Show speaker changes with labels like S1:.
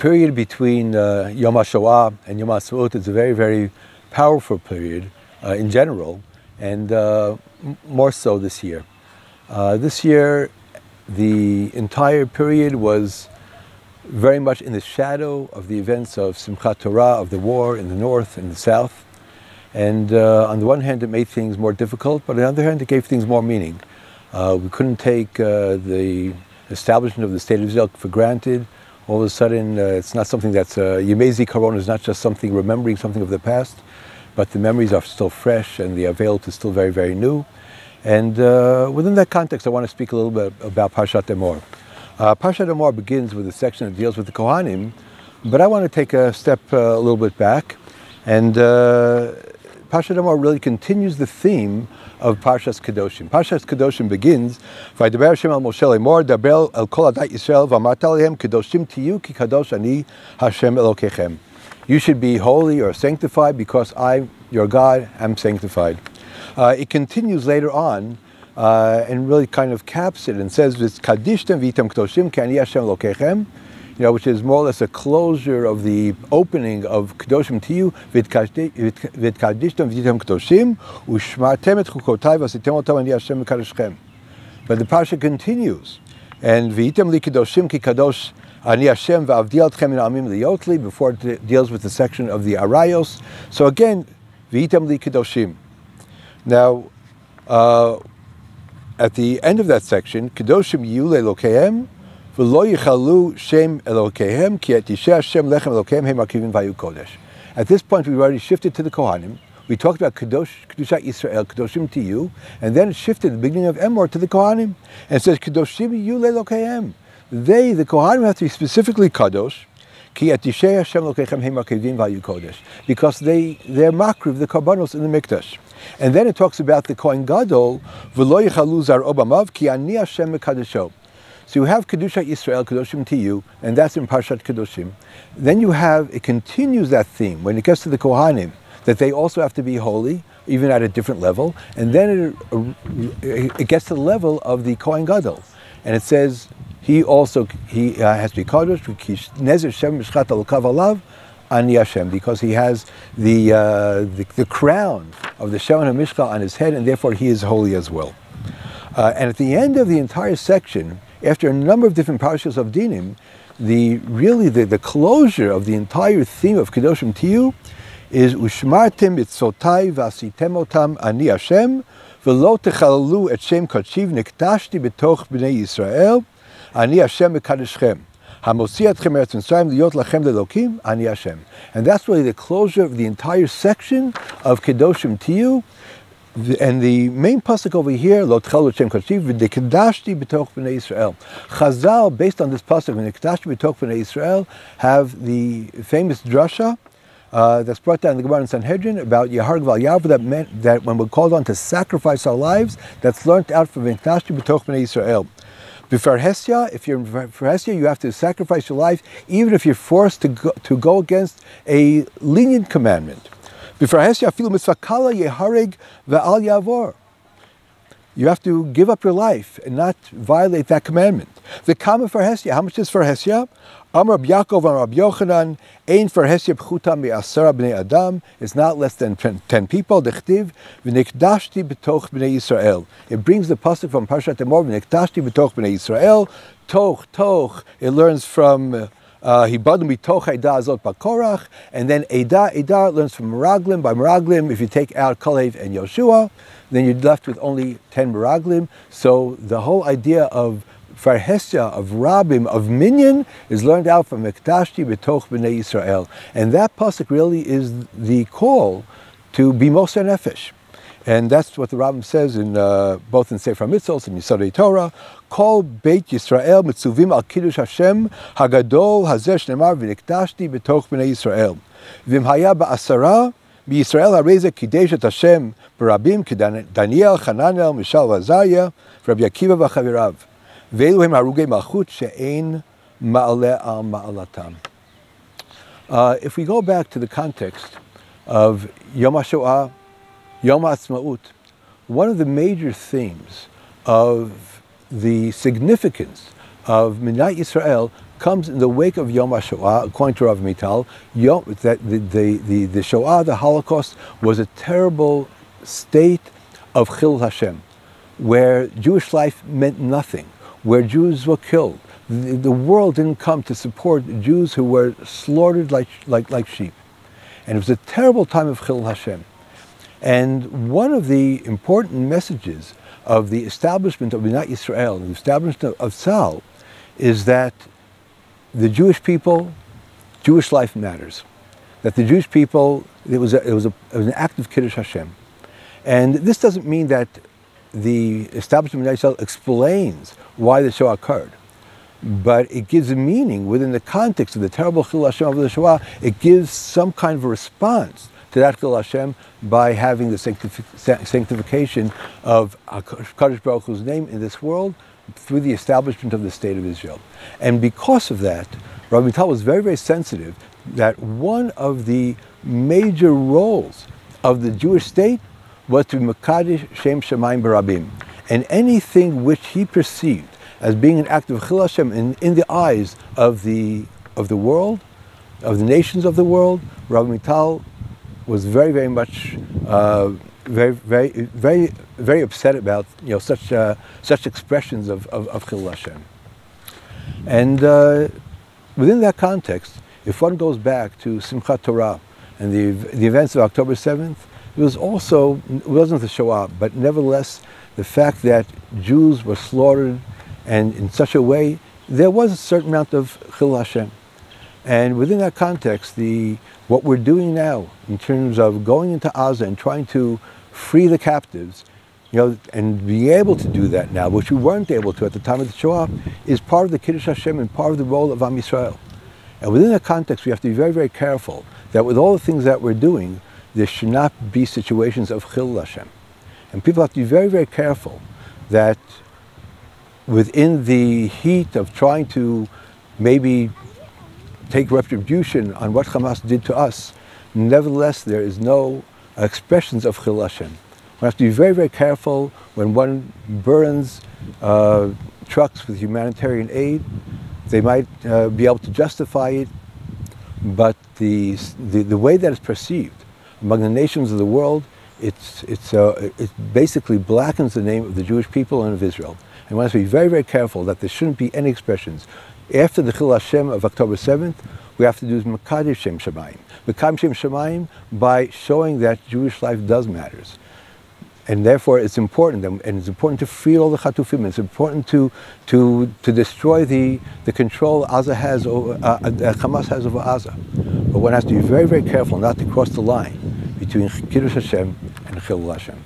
S1: period between Yom HaShoah and Yom HaAtzmaut is a very, very powerful period in general, and more so this year. This year, the entire period was very much in the shadow of the events of Simchat Torah, of the war in the north and the south. And on the one hand, it made things more difficult, but on the other hand, it gave things more meaning. We couldn't take the establishment of the State of Israel for granted. All of a sudden, it's not something that's, Yemei Zikaron is not just something remembering something of the past, but the memories are still fresh and the Avelut is still very, very new. And within that context, I want to speak a little bit about Parshat Emor. Parshat Emor begins with a section that deals with the Kohanim, but I want to take a step a little bit back. And Parshat Emor really continues the theme of Parshas Kedoshim. Parshas Kedoshim begins, "Vaydaber Hashem al Moshe Emor, daber el kol adat Yisrael, v'amarta alehem kedoshim tiyu ki kadosh ani Hashem Elokechem." You should be holy or sanctified because I, your God, am sanctified. It continues later on and really kind of caps it and says, "V'kadishtem v'item kedoshim ki ani Hashem Elokechem," which is more or less a closure of the opening of Kedoshim Tiyu, V'kadishtem v'item kedoshim, u'shmartem et chukotai v'asitem otam ani Hashem mekadoshchem. But the parsha continues, and v'item li kedoshim ki kadosh ani Hashem v'avdil etchem min amim liyotli, before it deals with the section of the arayos. So again, v'item li kedoshim. Now, at the end of that section, kedoshim yiyu le'elokehem, v'lo yichalu shem elokehem, ki et yisheh Hashem lechem elokehem he makivim vayu kodesh. At this point, we've already shifted to the Kohanim. We talked about Kedushat Yisrael, Kedoshim Tiyu, and then it shifted at the beginning of Emor to the Kohanim. And it says, Kedoshim yiyu le'elokehem. They, the Kohanim, have to be specifically Kadosh, ki et yisheh Hashem elokehem he makivim vayu kodesh, because they're makriv, the karbanos in the Mikdash. And then it talks about the Kohen Gadol, v'lo yichalu zar'o b'mav, ki ani Hashem mekadesho. So you have Kedushat Yisrael, Kedoshim Tiyu, and that's in Parshat Kedoshim. Then you have, it continues that theme when it gets to the Kohanim, that they also have to be holy, even at a different level. And then it gets to the level of the Kohen Gadol. And it says, he has to be Kadosh, Nezer Shem Mishchat Alokav Alav, Ani Hashem, because he has the crown of the Shem HaMishcha on his head, and therefore he is holy as well. And at the end of the entire section, after a number of different parashas of dinim, the closure of the entire theme of Kedoshim Tiyu is Ushmartem Mitzotai Vasitem Otam Ani Hashem V'lo Techalalu Et Shem Kodshiv Venikdashti betokh Benei Yisrael Ani Hashem Mekadoshchem Hamotzi Etchem Eretz Mitzrayim Liot Lachem Lelokim Ani Hashem. And that's really the closure of the entire section of Kedoshim Tiyu. And the main pasuk over here, Lo Tchalu Shem Kodshiv Venikdashti betokh Benei Yisrael. Chazal, based on this pasuk, Venikdashti betokh Benei Yisrael, have the famous drasha that's brought down in the Gemara in Sanhedrin about Yair Val that meant that when we're called on to sacrifice our lives, that's learnt out from Venikdashti betokh Benei Yisrael. Before Hesya, if you're in Hesya, you have to sacrifice your life, even if you're forced to go against a lenient commandment. You have to give up your life and not violate that commandment. The Kahn for Hesya, how much is for Hesya? Amar Rab Yaakov, Amar Rab Yochanan, Ein for Hesya pchuta mi'asara bnei Adam, it's not less than 10 people. Dechtiv, Venikdashti betokh Benei Yisrael. It brings the pasuk from Parshat Emor, Venikdashti betokh Benei Yisrael. Toch, it learns from Hibadu mitoch Eida azot bakorach, and then Eida learns from Meraglim. By Meraglim, if you take out Kalev and Yoshua, then you're left with only 10 Meraglim. So the whole idea of Farhesya, of Rabim, of Minyan, is learned out from Venikdashti betokh Benei Yisrael. And that pasuk really is the call to be Moser Nefesh. And that's what the Rambam says in both in Sefer Mitzvos and Yesodei Torah. Kol Beit Yisrael mitzuvim al kiddush Hashem hagadol hazeh shnemar v'nikdashti betokh Benei Yisrael. V'im haya ba'asara b'Yisrael hareze kidesh et Hashem b'rabim k'Daniel, Hananel, Mishal v'Azariah v'Rabbi Akiva v'chavirav. Ve'elu hem harugei malchut she'ein ma'aleh al ma'alatam. If we go back to the context of Yom HaShoah, Yom HaAtzmaut, one of the major themes of the significance of Benei Yisrael comes in the wake of Yom HaShoah, according to Rav Mital. The Shoah, the Holocaust, was a terrible state of chillul Hashem, where Jewish life meant nothing, where Jews were killed. The world didn't come to support Jews who were slaughtered like sheep. And it was a terrible time of chillul Hashem. And one of the important messages of the establishment of Benei Yisrael, the establishment of Tzahal, is that the Jewish people, Jewish life matters. That the Jewish people, it was an act of Kiddush Hashem. And this doesn't mean that the establishment of Benei Yisrael explains why the Shoah occurred, but it gives a meaning within the context of the terrible chillul Hashem of the Shoah. It gives some kind of a response to that chillul Hashem by having the sanctification of Kadosh Baruch Hu's name in this world through the establishment of the state of Israel. And because of that, Rav Mital was very, very sensitive that one of the major roles of the Jewish state was to Mekadesh Shem Shamayim Barabim. And anything which he perceived as being an act of chillul Hashem in the eyes of the world, of the nations of the world, Rav Mital was very, very much very upset about such expressions of chillul Hashem. And within that context, if one goes back to Simchat Torah and the events of October 7th, it wasn't the Shoah, but nevertheless the fact that Jews were slaughtered, and in such a way there was a certain amount of chillul Hashem. And within that context, what we're doing now in terms of going into Gaza and trying to free the captives, and being able to do that now, which we weren't able to at the time of the Shoah, is part of the Kiddush Hashem and part of the role of Am Yisrael. And within that context, we have to be very, very careful that with all the things that we're doing, there should not be situations of chillul Hashem. And people have to be very, very careful that within the heat of trying to maybe take retribution on what Hamas did to us, nevertheless there is no expressions of chillul Hashem. One has to be very, very careful when one burns trucks with humanitarian aid. They might be able to justify it, but the way that it's perceived among the nations of the world, it basically blackens the name of the Jewish people and of Israel. And one has to be very, very careful that there shouldn't be any expressions. After the chillul Hashem of October 7th, we have to do Mekadesh Shem Shamayim. Mekadesh Shem Shamayim by showing that Jewish life does matters. And therefore it's important, and it's important to free all the Chatufim. It's important to destroy the control Gaza has over, Hamas has over Gaza. But one has to be very, very careful not to cross the line between Kiddush Hashem and chillul Hashem.